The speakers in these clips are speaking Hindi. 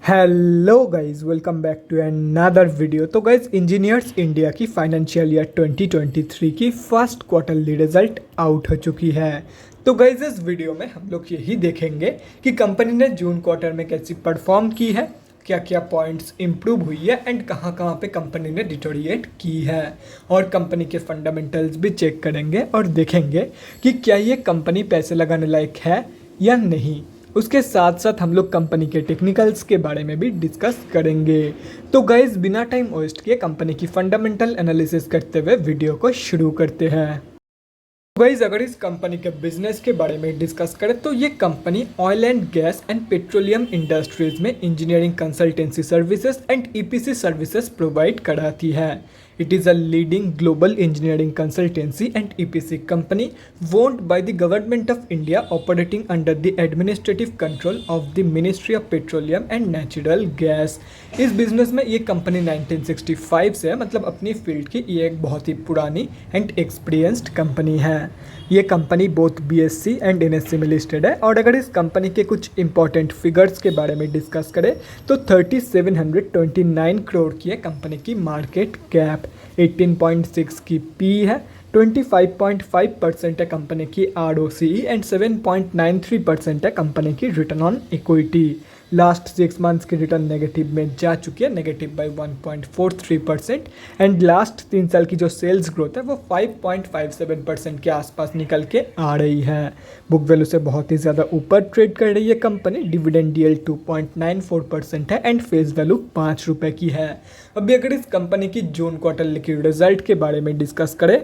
Hello guys, welcome back to another video. तो गाइस, इंजीनियर्स इंडिया की फाइनेंशियल ईयर 2023 की फर्स्ट क्वार्टरली रिजल्ट आउट हो चुकी है। तो गाइस, इस वीडियो में हम लोग यही देखेंगे कि कंपनी ने जून क्वार्टर में कैसी परफॉर्म की है, क्या क्या पॉइंट्स इंप्रूव हुई है एंड कहाँ कहाँ पे कंपनी ने डिटोरिएट की है, और कंपनी के फंडामेंटल्स भी चेक करेंगे और देखेंगे कि क्या ये कंपनी पैसे लगाने लायक है या नहीं। उसके साथ साथ हम लोग कंपनी के टेक्निकल्स के बारे में भी डिस्कस करेंगे। तो गाइज, बिना टाइम वेस्ट किए कंपनी की फंडामेंटल एनालिसिस करते हुए वीडियो को शुरू करते हैं। गाइज, अगर इस कंपनी के बिजनेस के बारे में डिस्कस करें तो ये company oil and gas and petroleum industries में engineering consultancy services and EPC services provide कराती है। It is a leading global engineering consultancy and EPC company owned by the Government of India, operating under the administrative control of the Ministry of Petroleum and Natural Gas। इस बिजनेस में ये कंपनी 1965 से है, मतलब अपनी फील्ड की ये एक बहुत ही पुरानी एंड एक्सपीरियंस्ड कंपनी है। ये company both BSc and NSC में लिस्टेड है। और अगर इस कंपनी के कुछ इंपॉर्टेंट फिगर्स के बारे में डिस्कस करें तो 3729 करोड़ की है कंपनी की मार्केट कैप, 18.6 की पी है, 25.5% है कंपनी की ROCE एंड 7.93% है कंपनी की return on equity. Last 6 months की रिटर्न नेगेटिव में जा चुकी है, नेगेटिव बाई 1.43%। एंड लास्ट 3 साल की जो सेल्स ग्रोथ है वो 5.57% के आसपास निकल के आ रही है। बुक वैल्यू से बहुत ही ज़्यादा ऊपर ट्रेड कर रही है कंपनी। डिविडेंड yield 2.94% है एंड फेस वैल्यू 5 रुपये की है। अभी अगर इस कंपनी की जून क्वार्टर की रिजल्ट के बारे में डिस्कस करें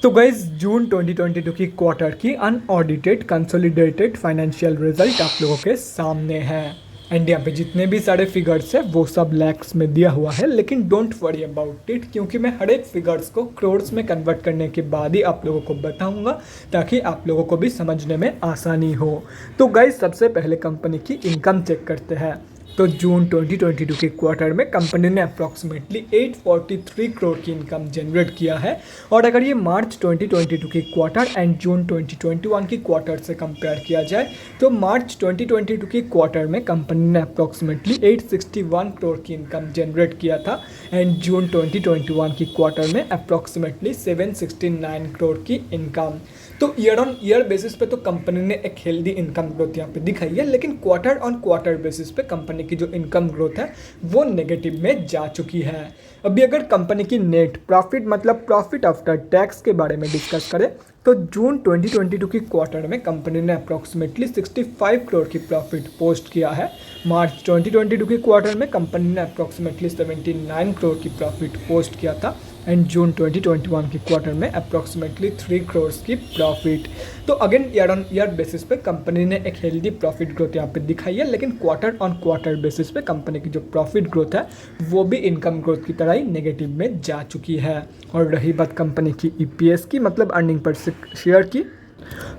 तो गाइज, जून 2022 की क्वार्टर की अनऑडिटेड कंसोलिडेटेड फाइनेंशियल रिजल्ट आप लोगों के सामने है। एंड यहाँ पे जितने भी सारे फिगर्स है वो सब लैक्स में दिया हुआ है, लेकिन डोंट वरी अबाउट इट, क्योंकि मैं हर एक फिगर्स को क्रोर्स में कन्वर्ट करने के बाद ही आप लोगों को बताऊंगा, ताकि आप लोगों को भी समझने में आसानी हो। तो गाइज, सबसे पहले कंपनी की इनकम चेक करते हैं। तो जून 2022 के क्वार्टर में कंपनी ने अप्रॉक्सीमेटली 843 करोड़ की इनकम जनरेट किया है। और अगर ये मार्च 2022 की क्वार्टर एंड जून 2021 की क्वार्टर से कंपेयर किया जाए तो मार्च 2022 की क्वार्टर में कंपनी ने अप्रॉक्सीमेटली 861 करोड़ की इनकम जनरेट किया था एंड जून 2021 की क्वार्टर में अप्रॉक्सीमेटली 769 करोड़ की इनकम। तो ईयर ऑन ईयर बेसिस पे तो कंपनी ने एक हेल्दी इनकम ग्रोथ यहाँ पे दिखाई है, लेकिन क्वार्टर ऑन क्वार्टर बेसिस पे कंपनी की जो इनकम ग्रोथ है वो नेगेटिव में जा चुकी है। अभी अगर कंपनी की नेट प्रॉफिट मतलब प्रॉफिट आफ्टर टैक्स के बारे में डिस्कस करें तो जून 2022 की क्वार्टर में कंपनी ने अप्रॉक्सीमेटली 65 करोड़ की प्रॉफिट पोस्ट किया है। मार्च 2022 की क्वार्टर में कंपनी ने अप्रॉक्सीमेटली 79 करोड़ की प्रॉफिट पोस्ट किया था एंड जून 2021 की क्वार्टर में अप्रॉक्सीमेटली 3 करोड़ की प्रॉफिट। तो again year on year basis पे कंपनी ने एक हेल्दी प्रॉफिट ग्रोथ यहाँ पे दिखाई है, लेकिन क्वार्टर ऑन क्वार्टर बेसिस पे कंपनी की जो प्रॉफिट ग्रोथ है वो भी इनकम ग्रोथ की तरह ही नेगेटिव में जा चुकी है। और रही बात कंपनी की EPS की, मतलब अर्निंग पर शेयर की,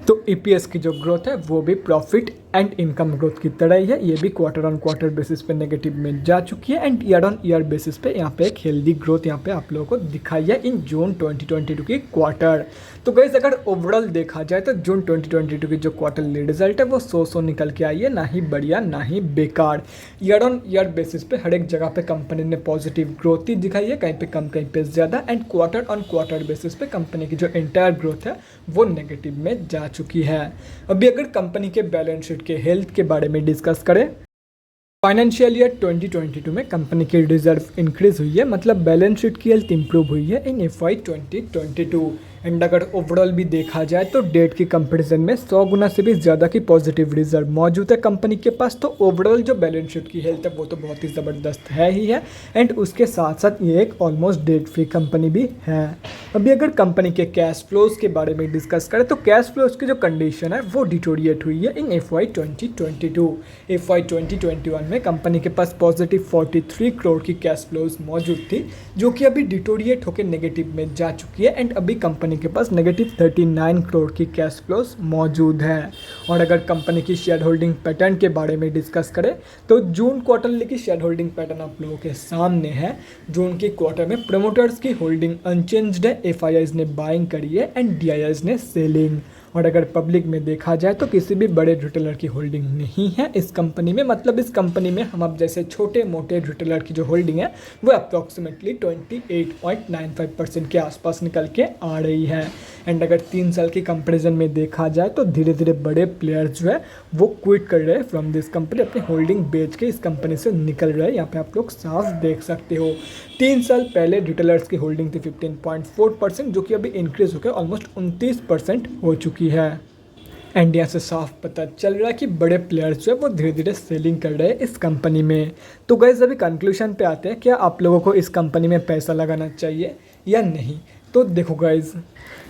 तो EPS की जो ग्रोथ है वो भी प्रॉफिट एंड इनकम ग्रोथ की तरह ही है। ये भी क्वार्टर ऑन क्वार्टर बेसिस पे नेगेटिव में जा चुकी है and year on year basis पे यहाँ पे एक हेल्दी ग्रोथ यहाँ पे आप लोगों को दिखाई है इन जून 2022 की क्वार्टर। तो गाइस, अगर ओवरऑल देखा जाए तो जून 2022 की जो क्वार्टरली रिजल्ट है वो सो निकल के आई है, ना ही बढ़िया ना ही बेकार। ईयर ऑन ईयर बेसिस पे हर एक जगह पे कंपनी ने पॉजिटिव ग्रोथ ही दिखाई है, कहीं पे कम कहीं पे ज़्यादा। And quarter on quarter basis पे कंपनी की जो एंटायर ग्रोथ है वो नेगेटिव में जा चुकी है। अभी अगर कंपनी के बैलेंस शीट के हेल्थ के बारे में डिस्कस करें, फाइनेंशियल ईयर 2022 में कंपनी की रिजर्व इंक्रीज हुई है, मतलब बैलेंस शीट की हेल्थ इंप्रूव हुई है इन FY 2022। एंड अगर ओवरऑल भी देखा जाए तो डेट की कंपैरिजन में 100 गुना से भी ज़्यादा की पॉजिटिव रिजर्व मौजूद है कंपनी के पास। तो ओवरऑल जो बैलेंस शीट की हेल्थ है वो तो बहुत ही ज़बरदस्त है ही है एंड उसके साथ साथ ये एक ऑलमोस्ट डेट फ्री कंपनी भी है। अभी अगर कंपनी के कैश फ्लोज के बारे में डिस्कस करें तो कैश फ्लोज की जो कंडीशन है वो डिटोरिएट हुई है इन FY 2022। FY 2021 में कंपनी के पास पॉजिटिव 43 करोड़ की कैश फ्लोज मौजूद थी, जो कि अभी डिटोरिएट होकर नेगेटिव में जा चुकी है एंड अभी कंपनी के पास नेगेटिव 39 करोड़ की कैश फ्लोज मौजूद है। और अगर कंपनी की शेयर होल्डिंग पैटर्न के बारे में डिस्कस करें तो जून क्वार्टरली की शेयर होल्डिंग पैटर्न आप लोगों के सामने है। जून की क्वार्टर में प्रमोटर्स की होल्डिंग अनचेंज्ड है, FIIs ने बाइंग करी है एंड DIIs ने सेलिंग। और अगर पब्लिक में देखा जाए तो किसी भी बड़े रिटेलर की होल्डिंग नहीं है इस कंपनी में। मतलब इस कंपनी में हम अब जैसे छोटे मोटे रिटेलर की जो होल्डिंग है वो अप्रॉक्सीमेटली 28.95% के आसपास निकल के आ रही है। एंड अगर 3 साल की कंपेरिजन में देखा जाए तो धीरे धीरे बड़े प्लेयर्स जो है वो क्विट कर रहे हैं फ्रॉम दिस कंपनी, अपनी होल्डिंग बेच के इस कंपनी से निकल रहे हैं। यहाँ पे आप लोग साफ देख सकते हो 3 साल पहले रिटेलर्स की होल्डिंग थी 15.4%, जो कि अभी इंक्रीज होकर ऑलमोस्ट 29% हो चुकी है। एंड यहाँ से साफ पता चल रहा है कि बड़े प्लेयर्स जो है वो धीरे धीरे सेलिंग कर रहे हैं इस कंपनी में। तो गाइस अभी कंक्लूजन पे आते हैं, क्या आप लोगों को इस कंपनी में पैसा लगाना चाहिए या नहीं। तो देखो गाइस,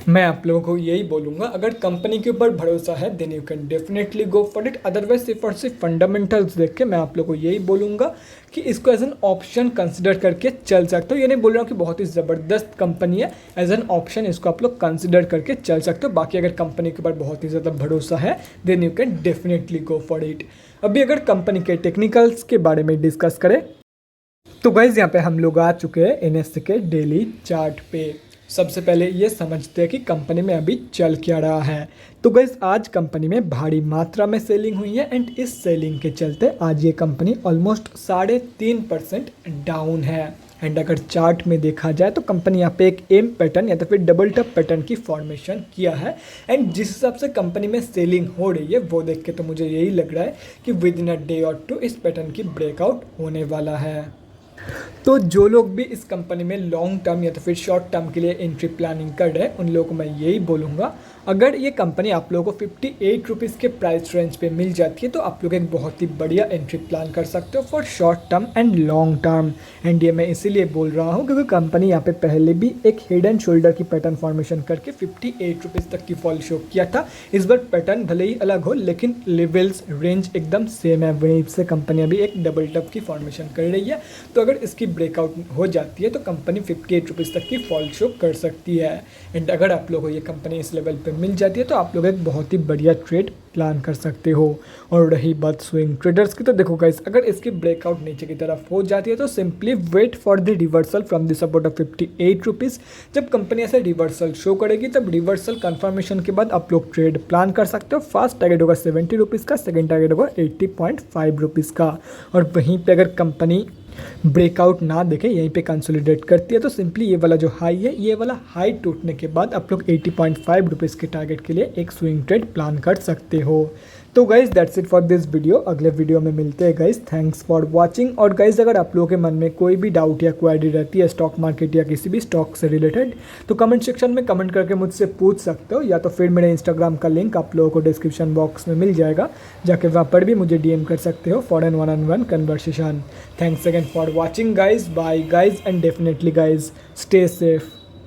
मैं आप लोगों को यही बोलूँगा, अगर कंपनी के ऊपर भरोसा है then you can definitely go for it. Otherwise सिर्फ और सिर्फ फंडामेंटल्स देख के मैं आप लोगों को यही बोलूँगा कि इसको एज एन ऑप्शन कंसिडर करके चल सकते हो। ये नहीं बोल रहा हूँ कि बहुत ही ज़बरदस्त कंपनी है, एज एन ऑप्शन इसको आप लोग कंसिडर करके चल सकते हो। बाकी अगर कंपनी के ऊपर बहुत ही ज़्यादा भरोसा है then you can definitely go for it. अभी अगर कंपनी के टेक्निकल्स के बारे में डिस्कस करें तो गाइज यहाँ पे हम लोग आ चुके हैं एनएससी के डेली चार्ट पे। सबसे पहले ये समझते हैं कि कंपनी में अभी चल क्या रहा है। तो गाइस आज कंपनी में भारी मात्रा में सेलिंग हुई है एंड इस सेलिंग के चलते आज ये कंपनी ऑलमोस्ट 3.5% डाउन है। एंड अगर चार्ट में देखा जाए तो कंपनी यहाँ पे एक एम पैटर्न या तो फिर डबल टप पैटर्न की फॉर्मेशन किया है। एंड जिस हिसाब से कंपनी में सेलिंग हो रही है वो देख के तो मुझे यही लग रहा है कि विद इन अ डे और 2 इस पैटर्न की ब्रेकआउट होने वाला है। तो जो लोग भी इस कंपनी में लॉन्ग टर्म या तो फिर शॉर्ट टर्म के लिए एंट्री प्लानिंग कर रहे हैं उन लोगों को मैं यही बोलूँगा, अगर ये कंपनी आप लोगों को 58 रुपीज़ के प्राइस रेंज पे मिल जाती है तो आप लोग एक बहुत ही बढ़िया एंट्री प्लान कर सकते हो for short term and long term. And ये मैं इसीलिए बोल रहा हूँ क्योंकि कंपनी यहाँ पे पहले भी एक हेड एंड शोल्डर की पैटर्न फॉर्मेशन करके 58 रुपीज़ तक की फॉल शो किया था। इस बार पैटर्न भले ही अलग हो लेकिन लेवल्स रेंज एकदम सेम है। वहीं से कंपनी अभी एक डबल टप की फॉर्मेशन कर रही है, तो अगर इसकी ब्रेकआउट हो जाती है तो कंपनी 58 रुपीज़ तक की फॉल शो कर सकती है। एंड अगर आप लोगों को ये कंपनी इस लेवल पे मिल जाती है तो आप लोग एक बहुत ही बढ़िया ट्रेड प्लान कर सकते हो। और रही बात स्विंग ट्रेडर्स की, तो देखो गाइस अगर इसकी ब्रेकआउट नीचे की तरफ हो जाती है तो simply wait for the reversal from the support of 58 rupees. जब कंपनी ऐसे रिवर्सल शो करेगी तब रिवर्सल कंफर्मेशन के बाद आप लोग ट्रेड प्लान कर सकते हो। फर्स्ट टारगेट होगा 70 रुपीज़ का, सेकेंड टारगेट होगा 80.5 रुपीज़ का। और वहीं पर अगर कंपनी ब्रेकआउट ना देखे यहीं पे कंसोलिडेट करती है तो सिंपली ये वाला जो हाई है ये वाला हाई टूटने के बाद आप लोग 80.5 रुपीज़ के टारगेट के लिए एक स्विंग ट्रेड प्लान कर सकते हो। तो guys that's it for this video. अगले वीडियो में मिलते हैं गाइज। Thanks for watching. और गाइज अगर आप लोगों के मन में कोई भी डाउट या क्वेरी रहती है स्टॉक मार्केट या किसी भी स्टॉक से रिलेटेड तो कमेंट सेक्शन में कमेंट करके मुझसे पूछ सकते हो, या तो फिर मेरे इंस्टाग्राम का लिंक आप लोगों को डिस्क्रिप्शन बॉक्स में मिल जाएगा, जाके वहाँ पर भी मुझे DM कर सकते हो for an 1-on-1 conversation. Thanks again for watching guys. Bye guys and definitely guys stay safe.